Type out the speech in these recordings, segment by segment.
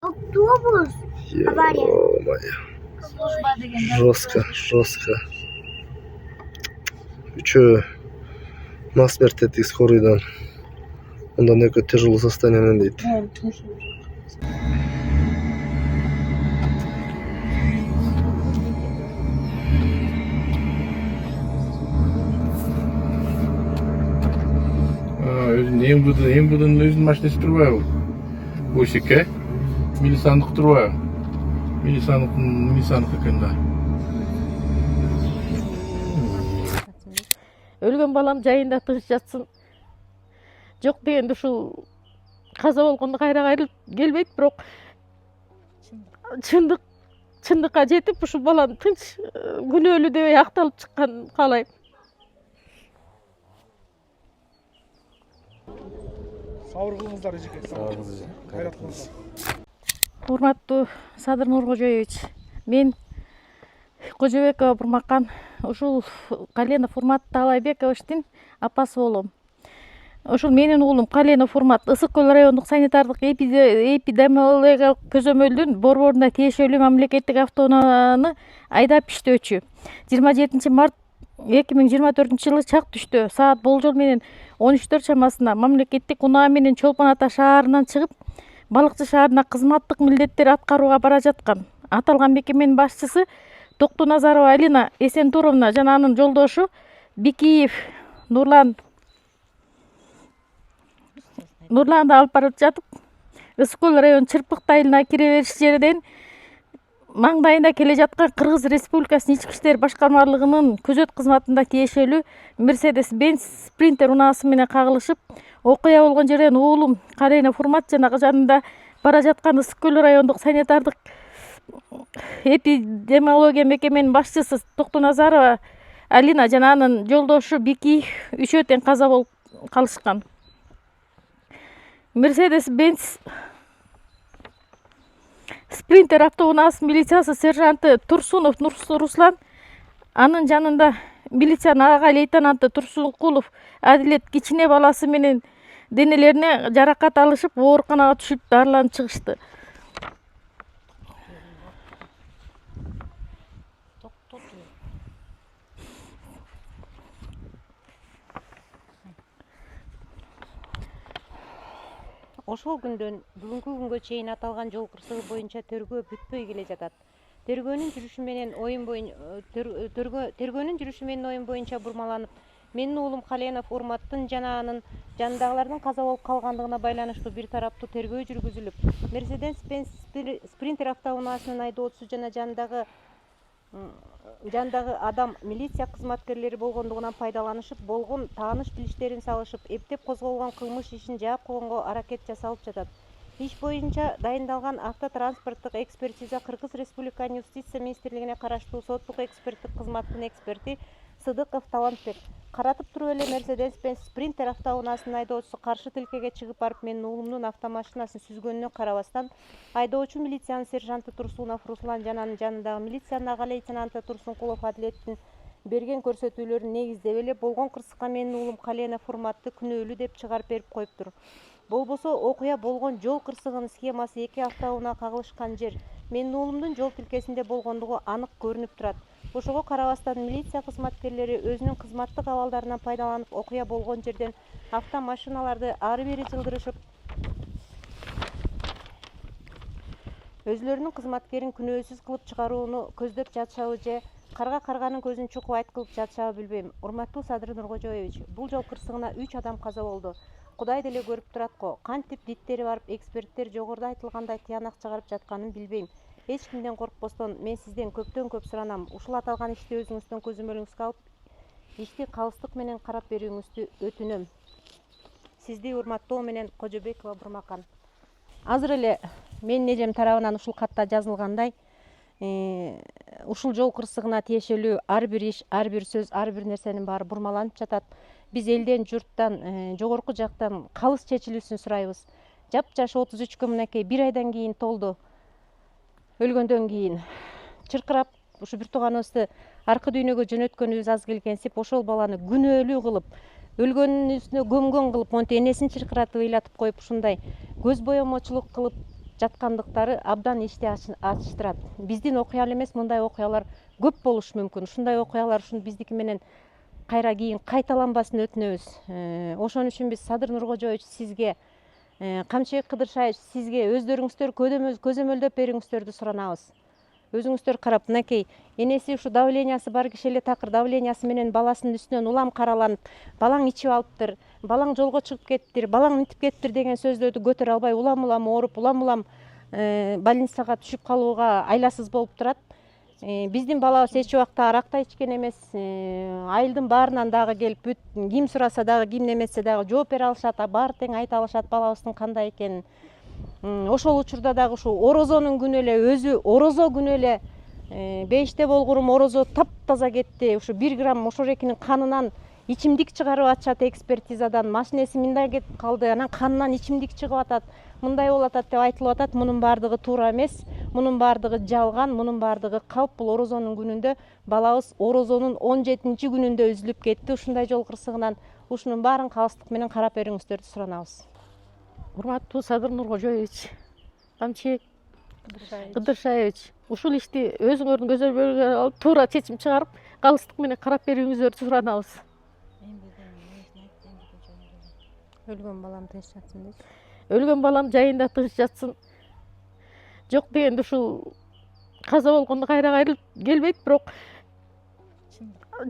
Автобус. Авария. Служба деген. Жестко. Үчөө насмерть этти скорыйдан. Ондан экөө тяжелый состояниемен дейт. Эң будун өзүнүн машинасы турбайбы? Ошик, милицияныкы турбайбы? Милицияныкы экен да. Өлгөн балам жайында тыныч жатсын. Жок дегенде ушул каза болгондо кайра кайрылып келбейт, бирок чындыкка жетип ушул балам тынч күнөөлүү деп аякталып чыкканын каалайм. Сабыр кылыңыздар эжеке. Кайрат кылыңыздар. Урматтуу Садыр Нуркожоевич, мен Кожобекова Бурмакан, ушул Каленов Урмат Таалайбековичтин апасы болом. Ушул менин уулум Каленов Урмат Ысык көл райондук санитардык эпидемиологиялык көзөмөлдүн борборунда тиешелүү мамлекеттик автоунааны айдап иштөөчү. 27 март 2024 жылы чак түштө саат болжол менен 13 чамасында мамлекеттик унаа менен Чолпон Ата шаарынан чыгып, Балыкчы шаарына кызматтык милдеттер аткарууга бара жаткан. Аталган мекеменин башчысы Токтуназарова Алина Эсентуровна жана анын жолдошу Бикиев Нурланды алып барып жатып, Ысык көл район Чырпык айылына кире бериш жерден маңдайында келе жаткан Кыргыз Республикасынын Ички иштер башкармалыгынын күзөт кызматында тиешелүү Mercedes-Benz Sprinter унаасы менен кагылышып, окуя болгон жерден уулум Каленов Урмат жана жанында бара жаткан Ысык көл райондук санитардык эпидемиология мекеменин башчысы Токтуназарова Алина жана анын жолдошу Бикиев үчөө тең каза болуп калышкан. Mercedes-Benz Sprinter автоунаасы милициясы сержанты Турсунов Руслан, анын жанында милициянын ага лейтенанты Турсункулов Адилет кичине баласы менен денелерине жаракат алышып, ооруканага түшүп дарыланып чыгышты. Ошол күндөн бүгүнкү күнгө чейин аталган жол кырсыгы боюнча тергөө бүтпөй келе жатат. Тергөөнүн жүрүшү менен оюн боюнча бурмаланып, менин уулум Каленов Урматтын жана анын жанындагылардын каза болуп калгандыгына байланыштуу бир тараптуу тергөө жүргүзүлүп, Mercedes-Benz Sprinter автоунаасынын айдоочусу жана жандагы адам милиция кызматкерлери болгондугунан пайдаланышып, болгон тааныш билиштерин салышып, эптеп козголгон кылмыш ишин жаап койгонго аракет жасалып жатат. Иш боюнча дайындалган автотранспорттук экспертиза Кыргыз Республиканын Юстиция министрлигине караштуу соттук эксперттик кызматтын эксперти Сыдыков Талантбек каратып туруп эле Mercedes-Benz Sprinter автоунаасынын айдоочусу каршы тилкеге чыгып барып, менин уулумдун автомашинасын сүзгөнүнө карабастан, айдоочу милициянын сержанты Турсунов Руслан жана анын жанындагы милициянын ага лейтенанты Турсункулов Адилеттин берген көрсөтүүлөрүн негиздеп эле болгон кырсыкка менин уулум Каленов Урматты күнөөлүү деп чыгарып берип коюптур. Болбосо окуя болгон жол кырсыгынын схемасы эки автоунаа кагылышкан жер менин уулумдун жол тилкесинде болгондугу анык көрүнүп турат. Ошого карабастан милиция кызматкерлери өзүнүн кызматтык абалдарынан пайдаланып, окуя болгон жерден автомашиналарды ары бери жылдырышып, өзүлөрүнүн кызматкерин күнөөсүз кылып чыгарууну көздөп жатышабы же карганын көзүн чукуп айткылып жатышабы билбейм. Урматтуу Садыр Нуркожоевич, бул жол кырсыгына 3 адам каза болду. Кудай деле көрүп турат го. Кантип диттери барып, эксперттер жогоруда айтылгандай тыянак чыгарып жатканын билбейм. Эч кимден коркпостон мен сизден көптөн көп суранам. Ушул аталган ишти өзүңүздүн көзөмөлүңүзгө алып, ишти калыстык менен карап берүүңүздү өтүнөм. Сизди урматтоо менен Кожобекова Бурмакан. Азыр эле менин эжем тарабынан ушул катта жазылгандай, ушул жол кырсыгына тиешелүү ар бир иш, ар бир сөз, ар бир нерсенин баары бурмаланып жатат. Биз элден, журттан, жогорку жактан калыс чечилүүсүн сурайбыз. Жапжаш 33 мынакей 1 айдан кийин толду. Өлгөндөн кийин чыркырап, ушу бир тууганыбызды аркы дүйнөгө жөнөткөнүбүз аз келгенсип, ошол баланы күнөөлүү кылып, өлгөнүн үстүнө көмгөн кылып, монтип энесин чыркыратып ыйлатып коюп, ушундай көз боемочулук кылып, жаткандыктары абдан эсте ачыштырат. Биздин окуя эле эмес, мындай окуялар көп болушу мүмкүн. Ушундай окуялар ушун биздики менен кайра кийин кайталанбасын өтүнөбүз. Ошон үчүн биз Садыр Нуркожоевич сизге, Камчыбек Кыдыршаевич сизге өздөрүңүздөр көзөмөлдөп бериңиздерди суранабыз. Өзүңүздөр карап, мынакей энеси ушу давлениясы бар киши эле такыр давлениясы менен баласынын үстүнөн улам караланып, балаң ичип алыптыр, балаң жолго чыгып кеттир, балаң мынтип кеттир деген сөздөрдү көтөрө албай улам ооруп, улам больницага түшүп калууга айласыз болуп турат. Биздин балабыз эч убакта арак да ичкен эмес. Айылдын баарынан дагы келип, ким сураса дагы, ким неметсе дагы жооп бере алышат, баары тең айта алышат балабыздын кандай экенин. Ошол учурда дагы ушу орозонун күнү эле, өзү орозо күнү эле 5-те болгурум орозо таптаза кетти. Ушу 1 грамм ошорекинин канынан ичимдик чыгарып атышат экспертизадан. Машинеси мындай кетип калды, анан канынан ичимдик чыгып атат, мындай болуп атат деп айтылып атат. Мунун баардыгы туура эмес, мунун баардыгы жалган, мунун баардыгы калп. Бул орозонун күнүндө балабыз орозонун 17-чи күнүндө үзүлүп кетти. Ушундай жол кырсыгынан ушунун баарын калыстык менен карап бериңиздерди суранабыз. Урматтуу Садыр Нуркожоевич, Камчыбек Кыдыршаевич, ушул ишти өзүңөрдүн көзөмөлгө алып туура чечим чыгарып, калыстык менен карап берүүңүздөрдү суранабыз. Өлгөн балам тынч жатсын дейт. Өлгөн балам жайында тынч жатсын. Жок дегенде ушул каза болгондо кайра кайрылып келбейт, бирок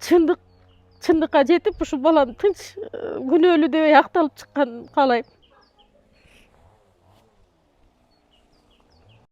чындыкка жетип ушул балам тынч күнөөлүү деп акталып чыкканын каалайм.